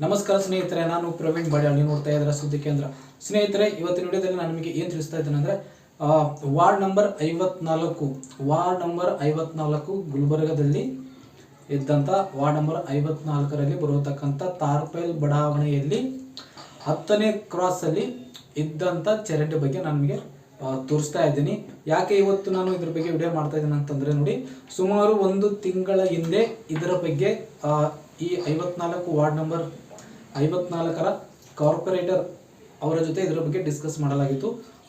ನಮಸ್ಕಾರ ಸ್ನೇಹಿತರೆ, ನಾನು ಪ್ರವೀಣ್ ಬಡ್ಯಾಳ್. ನೀವು ನೋಡ್ತಾ ಇದ್ದೀರಾ ಸುದ್ದಿ ಕೇಂದ್ರ. ಸ್ನೇಹಿತರೆ, ಇವತ್ತಿನ ವಿಡಿಯೋದಲ್ಲಿ ನಾನು ನಿಮಗೆ ಏನು ತಿಳಿಸ್ತಾ ಇದ್ದೇನೆ ಅಂದರೆ ವಾರ್ಡ್ ನಂಬರ್ 54 ಗುಲ್ಬರ್ಗದಲ್ಲಿ ಇದ್ದಂಥ ವಾರ್ಡ್ ನಂಬರ್ 54ರಲ್ಲಿ ಬರತಕ್ಕಂಥ ತಾರ್ಪೈಲ್ ಬಡಾವಣೆಯಲ್ಲಿ 10ನೇ ಕ್ರಾಸಲ್ಲಿ ಇದ್ದಂಥ ಚರಂಡಿ ಬಗ್ಗೆ ನಾನು ನಿಮಗೆ ತೋರಿಸ್ತಾ ಇದ್ದೀನಿ. ಯಾಕೆ ಇವತ್ತು ನಾನು ಇದ್ರ ಬಗ್ಗೆ ವಿಡಿಯೋ ಮಾಡ್ತಾ ಇದ್ದೀನಿ ಅಂತಂದರೆ, ನೋಡಿ, ಸುಮಾರು ಒಂದು ತಿಂಗಳ ಹಿಂದೆ ಇದರ ಬಗ್ಗೆ ಈ 54 ವಾರ್ಡ್ ನಂಬರ್ 54ರ ಕಾರ್ಪೊರೇಟರ್ ಅವರ ಜೊತೆ ಇದರ ಬಗ್ಗೆ ಡಿಸ್ಕಸ್ ಮಾಡಲಾಗಿತ್ತು.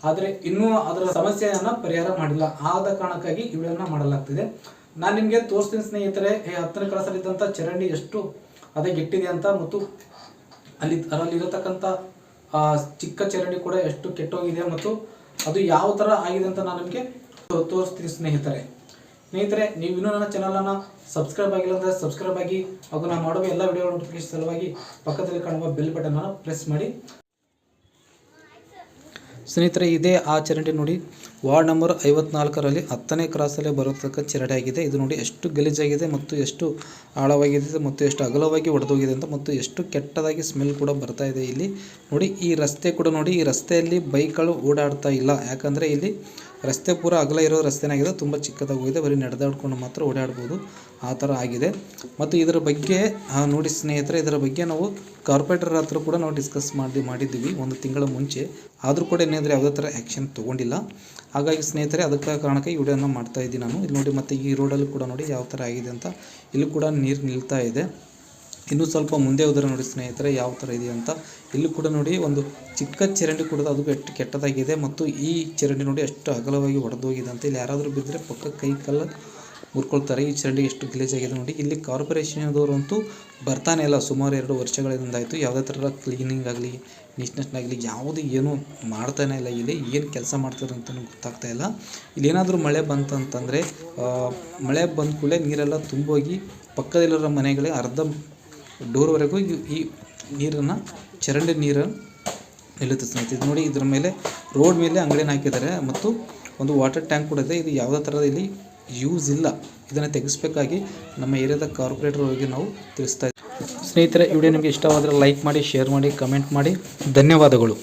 ಆದರೆ ಇನ್ನೂ ಅದರ ಸಮಸ್ಯೆಯನ್ನು ಪರಿಹಾರ ಮಾಡಿಲ್ಲ. ಆದ ಕಾರಣಕ್ಕಾಗಿ ಈ ವಿಡಿಯೋನ ಮಾಡಲಾಗ್ತಿದೆ. ನಾನು ನಿಮಗೆ ತೋರಿಸ್ತೀನಿ ಸ್ನೇಹಿತರೆ, 10ನೇ ಕ್ರಾಸಲ್ಲಿದ್ದಂಥ ಚರಂಡಿ ಎಷ್ಟು ಅದಕ್ಕಿಟ್ಟಿದೆ ಅಂತ, ಮತ್ತು ಅದರಲ್ಲಿರತಕ್ಕಂಥ ಚಿಕ್ಕ ಚರಂಡಿ ಕೂಡ ಎಷ್ಟು ಕೆಟ್ಟೋಗಿದೆ ಮತ್ತು ಅದು ಯಾವ ಥರ ಆಗಿದೆ ಅಂತ ನಾನು ನಿಮಗೆ ತೋರಿಸ್ತೀನಿ ಸ್ನೇಹಿತರೆ. ನೀವು ಇನ್ನೂ ನನ್ನ ಚಾನಲನ್ನು ಸಬ್ಸ್ಕ್ರೈಬ್ ಆಗಿಲ್ಲ ಅಂದರೆ ಸಬ್ಸ್ಕ್ರೈಬ್ ಆಗಿ, ಹಾಗೂ ನಾನು ಮಾಡುವ ಎಲ್ಲ ವಿಡಿಯೋ ನೋಟಿಫಿಕೇಶನ್ ಸಲುವಾಗಿ ಪಕ್ಕದಲ್ಲಿ ಕಾಣುವ ಬೆಲ್ ಬಟನನ್ನು ಪ್ರೆಸ್ ಮಾಡಿ. ಸ್ನೇಹಿತರೆ, ಇದೇ ಆ ಚರಂಡಿ ನೋಡಿ, ವಾರ್ಡ್ ನಂಬರ್ 54ರಲ್ಲಿ 10ನೇ ಕ್ರಾಸಲ್ಲಿ ಬರತಕ್ಕ ಚರಂಡಿ ಆಗಿದೆ. ಇದು ನೋಡಿ ಎಷ್ಟು ಗಲೀಜಾಗಿದೆ ಮತ್ತು ಎಷ್ಟು ಆಳವಾಗಿದೆ ಮತ್ತು ಎಷ್ಟು ಅಗಲವಾಗಿ ಒಡೆದೋಗಿದೆ ಅಂತ, ಮತ್ತು ಎಷ್ಟು ಕೆಟ್ಟದಾಗಿ ಸ್ಮೆಲ್ ಕೂಡ ಬರ್ತಾ ಇದೆ. ಇಲ್ಲಿ ನೋಡಿ, ಈ ರಸ್ತೆ ಕೂಡ ನೋಡಿ, ಈ ರಸ್ತೆಯಲ್ಲಿ ಬೈಕ್ಗಳು ಓಡಾಡ್ತಾ ಇಲ್ಲ. ಯಾಕಂದರೆ ಇಲ್ಲಿ ರಸ್ತೆ ಪೂರ ಅಗಲ ಇರೋ ರಸ್ತೆನಾಗಿದೆ, ತುಂಬ ಚಿಕ್ಕದಾಗಿದೆ, ಬರೀ ನಡೆದಾಡ್ಕೊಂಡು ಮಾತ್ರ ಓಡಾಡ್ಬೋದು, ಆ ಥರ ಆಗಿದೆ. ಮತ್ತು ಇದರ ಬಗ್ಗೆ ನೋಡಿ ಸ್ನೇಹಿತರೆ, ಇದರ ಬಗ್ಗೆ ನಾವು ಕಾರ್ಪೊರೇಟರ್ ಹತ್ರ ಕೂಡ ನಾವು ಡಿಸ್ಕಸ್ ಮಾಡಿದ್ದೀವಿ ಒಂದು ತಿಂಗಳ ಮುಂಚೆ. ಆದರೂ ಕೂಡ ಏನಾದರೆ ಯಾವುದೇ ಥರ ಆ್ಯಕ್ಷನ್ ತೊಗೊಂಡಿಲ್ಲ. ಹಾಗಾಗಿ ಸ್ನೇಹಿತರೆ, ಅದಕ್ಕೆ ಕಾರಣಕ್ಕೆ ಈ ವಿಡಿಯೋನ ಮಾಡ್ತಾ ಇದ್ದೀನಿ ನಾನು. ಇಲ್ಲಿ ನೋಡಿ, ಮತ್ತು ಈ ರೋಡಲ್ಲಿ ಕೂಡ ನೋಡಿ ಯಾವ ಥರ ಆಗಿದೆ ಅಂತ. ಇಲ್ಲಿ ಕೂಡ ನೀರು ನಿಲ್ತಾ ಇದೆ. ಇನ್ನೂ ಸ್ವಲ್ಪ ಮುಂದೆ ಹೋದರೆ ನೋಡಿ ಸ್ನೇಹಿತರೆ ಯಾವ ಥರ ಇದೆ ಅಂತ. ಇಲ್ಲಿ ಕೂಡ ನೋಡಿ ಒಂದು ಚಿಕ್ಕ ಚರಂಡಿ ಕೂಡ ಅದು ಎಷ್ಟು ಕೆಟ್ಟದಾಗಿದೆ, ಮತ್ತು ಈ ಚರಂಡಿ ನೋಡಿ ಎಷ್ಟು ಅಗಲವಾಗಿ ಒಡೆದೋಗಿದೆ ಅಂತ. ಇಲ್ಲಿ ಯಾರಾದರೂ ಬಿದ್ದರೆ ಪಕ್ಕ ಕೈ ಕಲ್ಲ ಮುರ್ಕೊಳ್ತಾರೆ. ಈ ಚರಂಡಿ ಎಷ್ಟು ಗಲೀಜಾಗಿದೆ ನೋಡಿ. ಇಲ್ಲಿ ಕಾರ್ಪೊರೇಷನ್ದವರಂತೂ ಬರ್ತಾನೆ ಇಲ್ಲ. ಸುಮಾರು 2 ವರ್ಷಗಳಿಂದಾಯಿತು. ಯಾವುದೇ ಥರ ಕ್ಲೀನಿಂಗ್ ಆಗಲಿ, ನೀಟ್ನೆಸ್ ಆಗಲಿ ಯಾವುದು ಏನೂ ಮಾಡ್ತಾನೆ ಇಲ್ಲ. ಇಲ್ಲಿ ಏನು ಕೆಲಸ ಮಾಡ್ತಾರೆ ಅಂತ ಗೊತ್ತಾಗ್ತಾ ಇಲ್ಲ. ಇಲ್ಲಿ ಏನಾದರೂ ಮಳೆ ಬಂತಂತಂದರೆ, ಮಳೆ ಬಂದ ಕೂಡಲೇ ನೀರೆಲ್ಲ ತುಂಬೋಗಿ ಪಕ್ಕದಲ್ಲಿರೋ ಮನೆಗಳೇ ಅರ್ಧ ಡೋರ್ವರೆಗೂ ಈ ನೀರನ್ನು, ಚರಂಡಿ ನೀರನ್ನು ನಿಲ್ಲುತ್ತೆ ಸ್ನೇಹಿತರೆ. ಇದು ನೋಡಿ, ಇದರ ಮೇಲೆ ರೋಡ್ ಮೇಲೆ ಅಂಗಡಿನ ಹಾಕಿದ್ದಾರೆ ಮತ್ತು ಒಂದು ವಾಟರ್ ಟ್ಯಾಂಕ್ ಕೂಡ ಇದೆ. ಇದು ಯಾವುದೇ ಥರದ ಇಲ್ಲಿ ಯೂಸ್ ಇಲ್ಲ. ಇದನ್ನು ತೆಗೆಸಬೇಕಾಗಿ ನಮ್ಮ ಏರಿಯಾದ ಕಾರ್ಪೊರೇಟರ್ ಅವರಿಗೆ ನಾವು ತಿಳಿಸ್ತಾ ಇದ್ದೀವಿ. ಸ್ನೇಹಿತರೆ, ಈ ವಿಡಿಯೋ ನಿಮಗೆ ಇಷ್ಟವಾದರೆ ಲೈಕ್ ಮಾಡಿ, ಶೇರ್ ಮಾಡಿ, ಕಮೆಂಟ್ ಮಾಡಿ. ಧನ್ಯವಾದಗಳು.